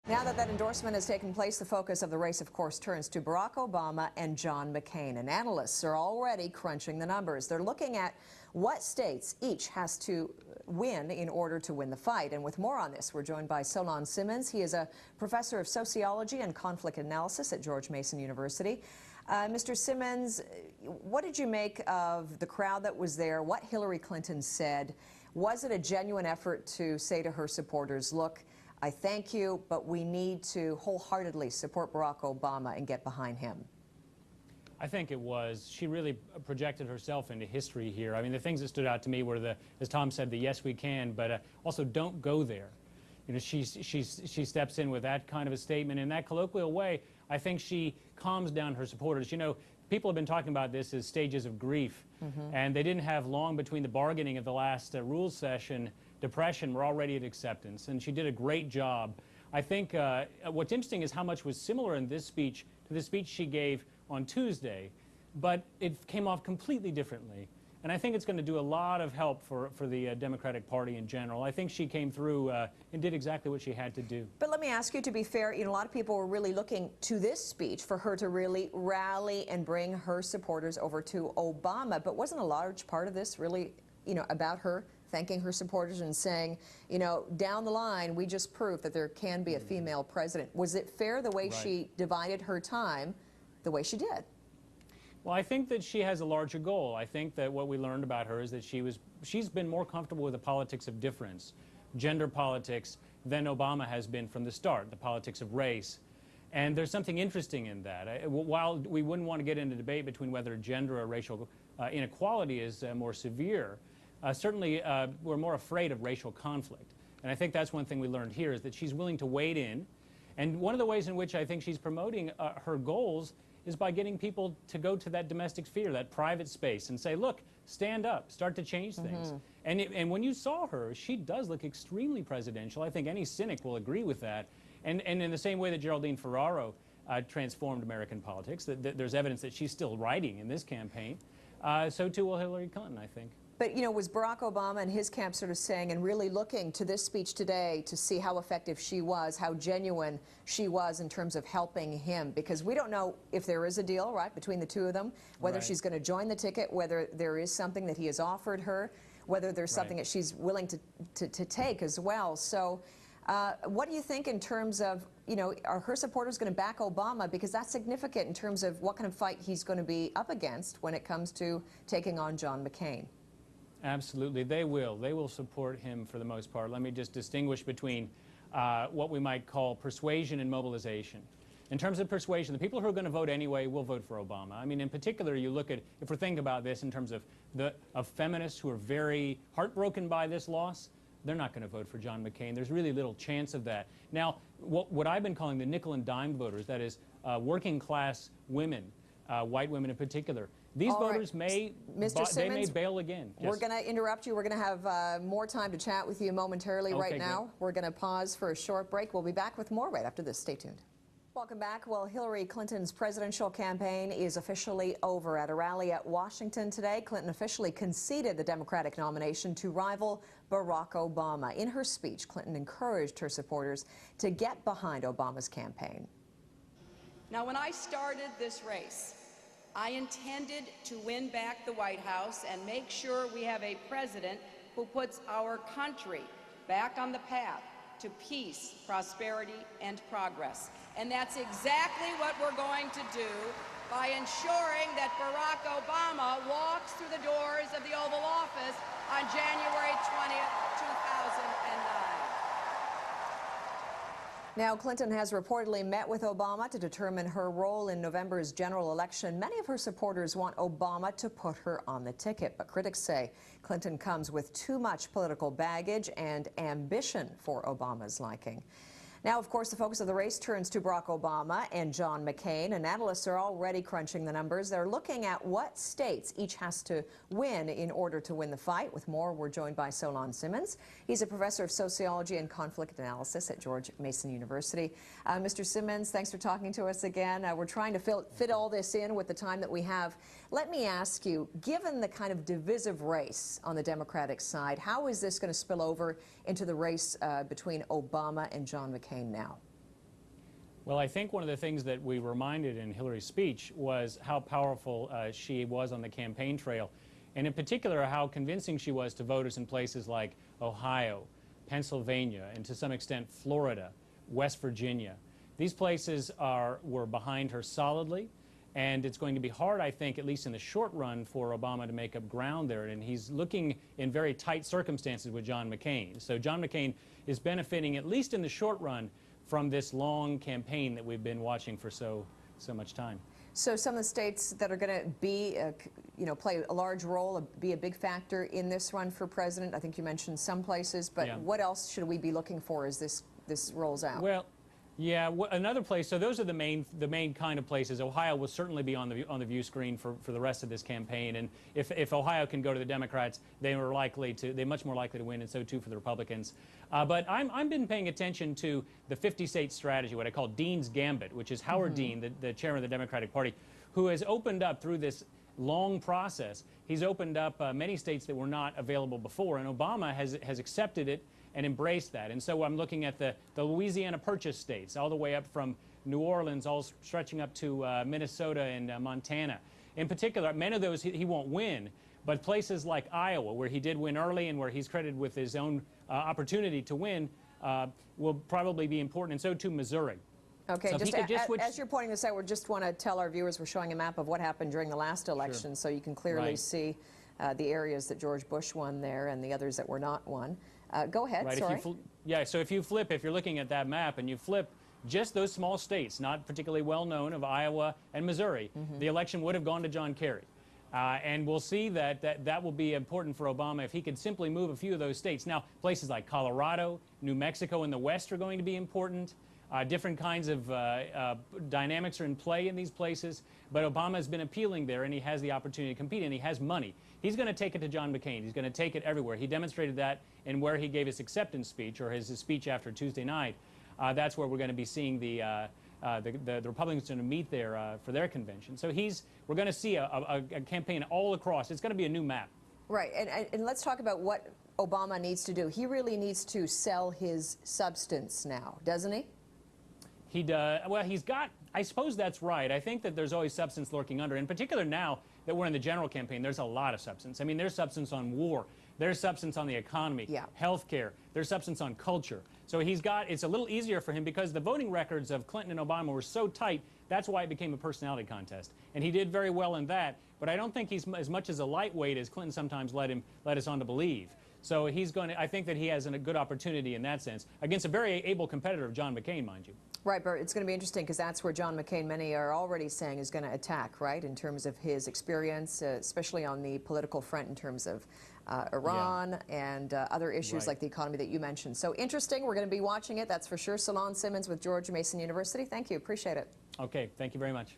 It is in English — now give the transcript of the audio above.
Now that endorsement has taken place, the focus of the race, of course, turns to Barack Obama and John McCain. And analysts are already crunching the numbers. They're looking at what states each has to win in order to win the fight. And with more on this, we're joined by Solon Simmons. He is a professor of sociology and conflict analysis at George Mason University. Mr. Simmons, what did you make of the crowd that was there, what Hillary Clinton said? Was it a genuine effort to say to her supporters, look, I thank you, but we need to wholeheartedly support Barack Obama and get behind him? I think it was. She really projected herself into history here. I mean, the things that stood out to me were as Tom said, the yes we can, but also don't go there. You know, she steps in with that kind of a statement in that colloquial way. I think she calms down her supporters. You know, people have been talking about this as stages of grief, and they didn't have long between the bargaining of the last rules session. Depression, we're already at acceptance, and she did a great job. I think what's interesting is how much was similar in this speech to the speech she gave on Tuesday, but it came off completely differently. And I think it's going to do a lot of help for the Democratic Party in general. I think she came through and did exactly what she had to do. But let me ask you, to be fair, you know, a lot of people were really looking to this speech for her to really rally and bring her supporters over to Obama. But wasn't a large part of this really, you know, about her thanking her supporters and saying, you know, down the line, we just proved that there can be a female president? Was it fair the way she divided her time the way she did? Well, I think that she has a larger goal. I think that what we learned about her is that she's been more comfortable with the politics of difference, gender politics, than Obama has been from the start, the politics of race. And there's something interesting in that. While we wouldn't want to get into debate between whether gender or racial inequality is more severe, certainly we're more afraid of racial conflict. And I think that's one thing we learned here, is that she's willing to wade in. And one of the ways in which I think she's promoting her goals is by getting people to go to that domestic sphere, that private space, and say, look, stand up, start to change things. And when you saw her, she does look extremely presidential. I think any cynic will agree with that. And in the same way that Geraldine Ferraro transformed American politics, there's evidence that she's still writing in this campaign, so too will Hillary Clinton, I think. But, you know, was Barack Obama and his camp sort of saying and really looking to this speech today to see how effective she was, how genuine she was in terms of helping him? Because we don't know if there is a deal, right, between the two of them, whether she's going to join the ticket, whether there is something that he has offered her, whether there's something that she's willing to take as well. So what do you think in terms of, you know, are her supporters going to back Obama? Because that's significant in terms of what kind of fight he's going to be up against when it comes to taking on John McCain. Absolutely, they will. They will support him for the most part. Let me just distinguish between what we might call persuasion and mobilization. In terms of persuasion, the people who are going to vote anyway will vote for Obama. I mean, in particular, you look at, if we're thinking about this in terms of feminists who are very heartbroken by this loss, they're not going to vote for John McCain. There's really little chance of that. Now, what I've been calling the nickel and dime voters, that is working class women, white women in particular, these voters may bail again. We're going to interrupt you. We're going to have more time to chat with you momentarily. Right now, we're going to pause for a short break. We'll be back with more right after this. Stay tuned. Welcome back. Well, Hillary Clinton's presidential campaign is officially over. At a rally at Washington today, Clinton officially conceded the Democratic nomination to rival Barack Obama. In her speech, Clinton encouraged her supporters to get behind Obama's campaign. Now, when I started this race, I intended to win back the White House and make sure we have a president who puts our country back on the path to peace, prosperity, and progress. And that's exactly what we're going to do by ensuring that Barack Obama walks through the doors of the Oval Office on January 20th, 2009. Now, Clinton has reportedly met with Obama to determine her role in November's general election. Many of her supporters want Obama to put her on the ticket, but critics say Clinton comes with too much political baggage and ambition for Obama's liking. Now, of course, the focus of the race turns to Barack Obama and John McCain, and analysts are already crunching the numbers. They're looking at what states each has to win in order to win the fight. With more, we're joined by Solon Simmons. He's a professor of sociology and conflict analysis at George Mason University. Mr. Simmons, thanks for talking to us again. We're trying to fit all this in with the time that we have. Let me ask you, given the kind of divisive race on the Democratic side, how is this going to spill over into the race between Obama and John McCain now? Well, I think one of the things that we reminded in Hillary's speech was how powerful she was on the campaign trail, and in particular how convincing she was to voters in places like Ohio, Pennsylvania, and to some extent Florida, West Virginia. These places were behind her solidly, and it's going to be hard, I think, at least in the short run, for Obama to make up ground there. And he's looking in very tight circumstances with John McCain. So John McCain is benefiting, at least in the short run, from this long campaign that we've been watching for so much time. So some of the states that are going to be, play a large role, be a big factor in this run for president. I think you mentioned some places, but yeah. What else should we be looking for as this rolls out? Well, yeah, another place. So those are the main kind of places. Ohio will certainly be on the view screen for the rest of this campaign. And if Ohio can go to the Democrats, they're much more likely to win, and so too for the Republicans. But I've been paying attention to the 50-state strategy, what I call Dean's Gambit, which is Howard Dean, the chairman of the Democratic Party, who has opened up through this long process. He's opened up many states that were not available before, and Obama has accepted it and embrace that. And so I'm looking at the Louisiana Purchase states, all the way up from New Orleans, all stretching up to Minnesota and Montana. In particular, many of those he won't win, but places like Iowa, where he did win early and where he's credited with his own opportunity to win, will probably be important, and so too Missouri. Okay, so as you're pointing this out, we just want to tell our viewers we're showing a map of what happened during the last election, so you can clearly see the areas that George Bush won there and the others that were not won. Go ahead, right, sorry. So if you're looking at that map and you flip just those small states, not particularly well known, of Iowa and Missouri, the election would have gone to John Kerry. And we'll see that will be important for Obama if he could simply move a few of those states. Now, places like Colorado, New Mexico in the West are going to be important. Different kinds of dynamics are in play in these places, but Obama has been appealing there, and he has the opportunity to compete, and he has money. He's going to take it to John McCain. He's going to take it everywhere. He demonstrated that in where he gave his acceptance speech, or his speech after Tuesday night. That's where we're going to be seeing the Republicans going to meet there for their convention. So we're going to see a campaign all across. It's going to be a new map. Right, and let's talk about what Obama needs to do. He really needs to sell his substance now, doesn't he? He does. Well, he's got, I suppose that's right. I think that there's always substance lurking under. In particular now that we're in the general campaign, there's a lot of substance. I mean, there's substance on war. There's substance on the economy, health care. There's substance on culture. So it's a little easier for him because the voting records of Clinton and Obama were so tight, that's why it became a personality contest. And he did very well in that, but I don't think he's as much as a lightweight as Clinton sometimes led us on to believe. So I think that he has a good opportunity in that sense against a very able competitor, John McCain, mind you. Right, but it's going to be interesting because that's where John McCain, many are already saying, is going to attack, right, in terms of his experience, especially on the political front in terms of Iran and other issues like the economy that you mentioned. So interesting. We're going to be watching it, that's for sure. Solon Simmons with George Mason University. Thank you. Appreciate it. Okay. Thank you very much.